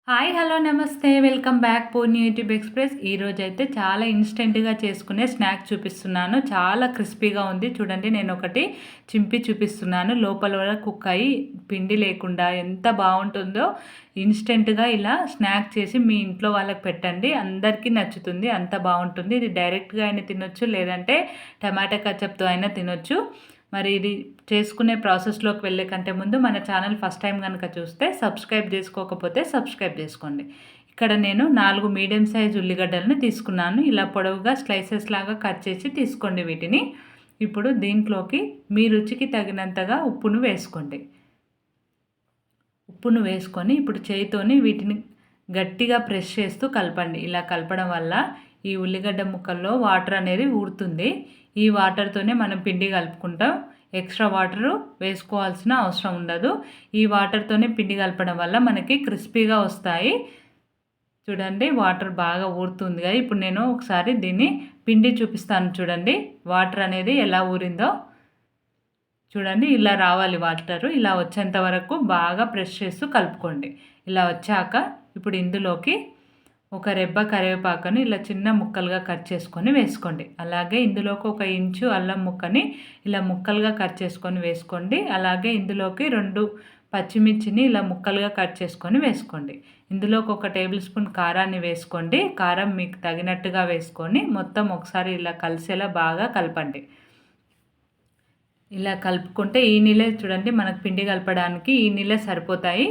Hi hello నమస్తే welcome back పూర్ని YouTube express. ఈరోజైతే చాలా ఇన్స్టెంట్గా చేసుకునే స్నాక్ చూపిస్తున్నాను. చాలా క్రిస్పీగా ఉంది. చూడండి, నేను ఒకటి చింపి చూపిస్తున్నాను. లోపల కూడా కుక్ అయ్యి పిండి లేకుండా ఎంత బాగుంటుందో. ఇన్స్టెంట్గా ఇలా స్నాక్ చేసి మీ ఇంట్లో వాళ్ళకి పెట్టండి, అందరికీ నచ్చుతుంది. అంత బాగుంటుంది. ఇది డైరెక్ట్గా అయినా తినొచ్చు, లేదంటే టమాటా కచప్తో అయినా తినొచ్చు. మరి ఇది చేసుకునే ప్రాసెస్లోకి వెళ్ళే కంటే ముందు మన ఛానల్ ఫస్ట్ టైం కనుక చూస్తే సబ్స్క్రైబ్ చేసుకోకపోతే సబ్స్క్రైబ్ చేసుకోండి. ఇక్కడ నేను 4 మీడియం సైజ్ ఉల్లిగడ్డలను తీసుకున్నాను. ఇలా పొడవుగా స్లైసెస్ లాగా కట్ చేసి తీసుకోండి వీటిని. ఇప్పుడు దీంట్లోకి మీ రుచికి తగినంతగా ఉప్పును వేసుకోండి. ఉప్పును వేసుకొని ఇప్పుడు చేయితోని వీటిని గట్టిగా ప్రెస్ చేస్తూ కలపండి. ఇలా కలపడం వల్ల ఈ ఉల్లిగడ్డ ముక్కల్లో వాటర్ అనేది ఊరుతుంది. ఈ వాటర్తోనే మనం పిండి కలుపుకుంటాం. ఎక్స్ట్రా వాటరు వేసుకోవాల్సిన అవసరం ఉండదు. ఈ వాటర్తోనే పిండి కలపడం వల్ల మనకి క్రిస్పీగా వస్తాయి. చూడండి, వాటర్ బాగా ఊరుతుంది కదా. ఇప్పుడు నేను ఒకసారి దీన్ని పిండి చూపిస్తాను. చూడండి, వాటర్ అనేది ఎలా ఊరిందో చూడండి. ఇలా రావాలి వాటరు. ఇలా వచ్చేంత వరకు బాగా ప్రెస్ చేస్తూ కలుపుకోండి. ఇలా వచ్చాక ఇప్పుడు ఇందులోకి ఒక రెబ్బ కరివేపాకుని ఇలా చిన్న ముక్కలుగా కట్ చేసుకొని వేసుకోండి. అలాగే ఇందులోకి 1 ఇంచు అల్లం ముక్కని ఇలా ముక్కలుగా కట్ చేసుకొని వేసుకోండి. అలాగే ఇందులోకి 2 పచ్చిమిర్చిని ఇలా ముక్కలుగా కట్ చేసుకొని వేసుకోండి. ఇందులోకి 1 టేబుల్ స్పూన్ కారాన్ని వేసుకోండి. కారం మీకు తగినట్టుగా వేసుకొని మొత్తం ఒకసారి ఇలా కలిసేలా బాగా కలపండి. ఇలా కలుపుకుంటే ఈ నీళ్ళే చూడండి, మనకు పిండి కలపడానికి ఈ నీళ్ళే సరిపోతాయి.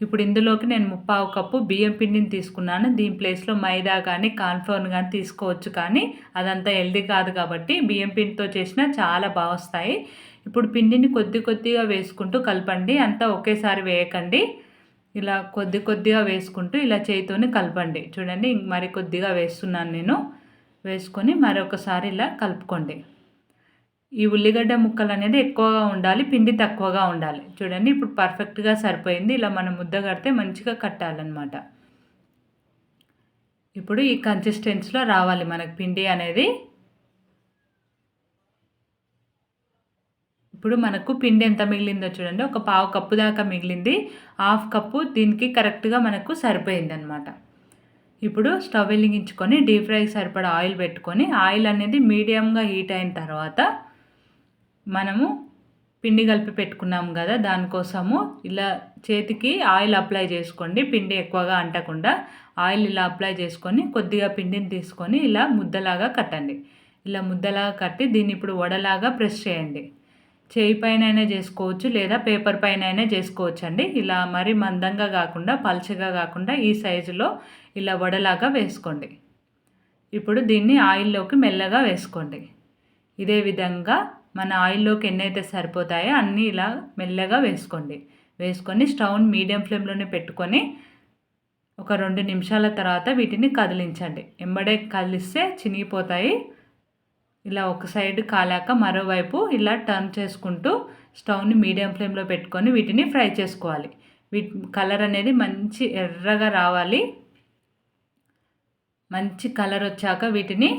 ఇప్పుడు ఇందులోకి నేను 3/4 కప్పు బియ్యం పిండిని తీసుకున్నాను. దీని ప్లేస్లో మైదా కానీ కార్న్‌ఫ్లోర్ కానీ తీసుకోవచ్చు, కానీ అదంతా హెల్దీ కాదు కాబట్టి బియ్యం పిండితో చేసినా చాలా బాగా వస్తాయి. ఇప్పుడు పిండిని కొద్ది కొద్దిగా వేసుకుంటూ కలపండి. అంతా ఒకేసారి వేయకండి. ఇలా కొద్ది కొద్దిగా వేసుకుంటూ ఇలా చేయితోని కలపండి. చూడండి, మరి కొద్దిగా వేస్తున్నాను నేను. వేసుకొని మరొకసారి ఇలా కలుపుకోండి. ఈ ఉల్లిగడ్డ ముక్కలు అనేది ఎక్కువగా ఉండాలి, పిండి తక్కువగా ఉండాలి. చూడండి, ఇప్పుడు పర్ఫెక్ట్గా సరిపోయింది. ఇలా మనం ముద్ద కడితే మంచిగా కట్టాలన్నమాట. ఇప్పుడు ఈ కన్సిస్టెన్సీలో రావాలి మనకు పిండి అనేది. ఇప్పుడు మనకు పిండి ఎంత మిగిలిందో చూడండి, ఒక 1/4 కప్పు దాకా మిగిలింది. 1/2 కప్పు దీనికి కరెక్ట్గా మనకు సరిపోయింది అనమాట. ఇప్పుడు స్టవ్ వెలిగించుకొని డీప్ ఫ్రైకి సరిపడా ఆయిల్ పెట్టుకొని, ఆయిల్ అనేది మీడియంగా హీట్ అయిన తర్వాత మనము పిండి కలిపి పెట్టుకున్నాం కదా, దానికోసము ఇలా చేతికి ఆయిల్ అప్లై చేసుకోండి. పిండి ఎక్కువగా అంటకుండా ఆయిల్ ఇలా అప్లై చేసుకొని కొద్దిగా పిండిని తీసుకొని ఇలా ముద్దలాగా కట్టండి. ఇలా ముద్దలాగా కట్టి దీన్ని ఇప్పుడు వడలాగా ప్రెస్ చేయండి. చేయి పైన అయినా చేసుకోవచ్చు, లేదా పేపర్ పైన అయినా చేసుకోవచ్చు అండి. ఇలా మరీ మందంగా కాకుండా పల్చగా కాకుండా ఈ సైజులో ఇలా వడలాగా వేసుకోండి. ఇప్పుడు దీన్ని ఆయిల్లోకి మెల్లగా వేసుకోండి. ఇదే విధంగా మన ఆయిల్లోకి ఎన్నైతే సరిపోతాయో అన్నీ ఇలా మెల్లగా వేసుకోండి. వేసుకొని స్టవ్ని మీడియం ఫ్లేమ్లోనే పెట్టుకొని ఒక 2 నిమిషాల తర్వాత వీటిని కదిలించండి. ఎంబడే కదిలిస్తే చినిగిపోతాయి. ఇలా ఒక సైడ్ కాలాక మరోవైపు ఇలా టర్న్ చేసుకుంటూ స్టవ్ని మీడియం ఫ్లేమ్లో పెట్టుకొని వీటిని ఫ్రై చేసుకోవాలి. వీటి కలర్ అనేది మంచి ఎర్రగా రావాలి. మంచి కలర్ వచ్చాక వీటిని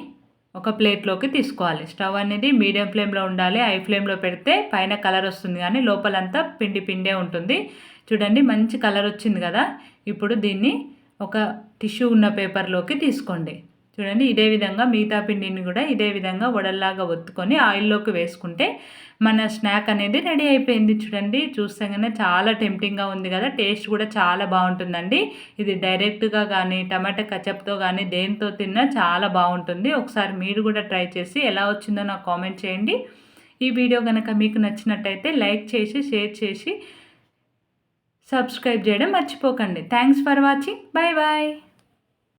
ఒక ప్లేట్లోకి తీసుకోవాలి. స్టవ్ అనేది మీడియం ఫ్లేమ్లో ఉండాలి. హై ఫ్లేమ్లో పెడితే పైన కలర్ వస్తుంది, కానీ లోపలంతా పిండి పిండే ఉంటుంది. చూడండి, మంచి కలర్ వచ్చింది కదా. ఇప్పుడు దీన్ని ఒక టిష్యూ ఉన్న పేపర్లోకి తీసుకోండి. చూడండి, ఇదే విధంగా మిగతా పిండిని కూడా ఇదే విధంగా వడల్లాగా ఒత్తుకొని ఆయిల్లోకి వేసుకుంటే మన స్నాక్ అనేది రెడీ అయిపోయింది. చూడండి, చూస్తేనే చాలా టెంప్టింగ్గా ఉంది కదా. టేస్ట్ కూడా చాలా బాగుంటుందండి. ఇది డైరెక్ట్గా కానీ టమాటా కచప్తో కానీ దేంతో తిన్నా చాలా బాగుంటుంది. ఒకసారి మీరు కూడా ట్రై చేసి ఎలా వచ్చిందో నాకు కామెంట్ చేయండి. ఈ వీడియో కనుక మీకు నచ్చినట్టయితే లైక్ చేసి షేర్ చేసి సబ్స్క్రైబ్ చేయడం మర్చిపోకండి. Thanks for watching. Bye bye.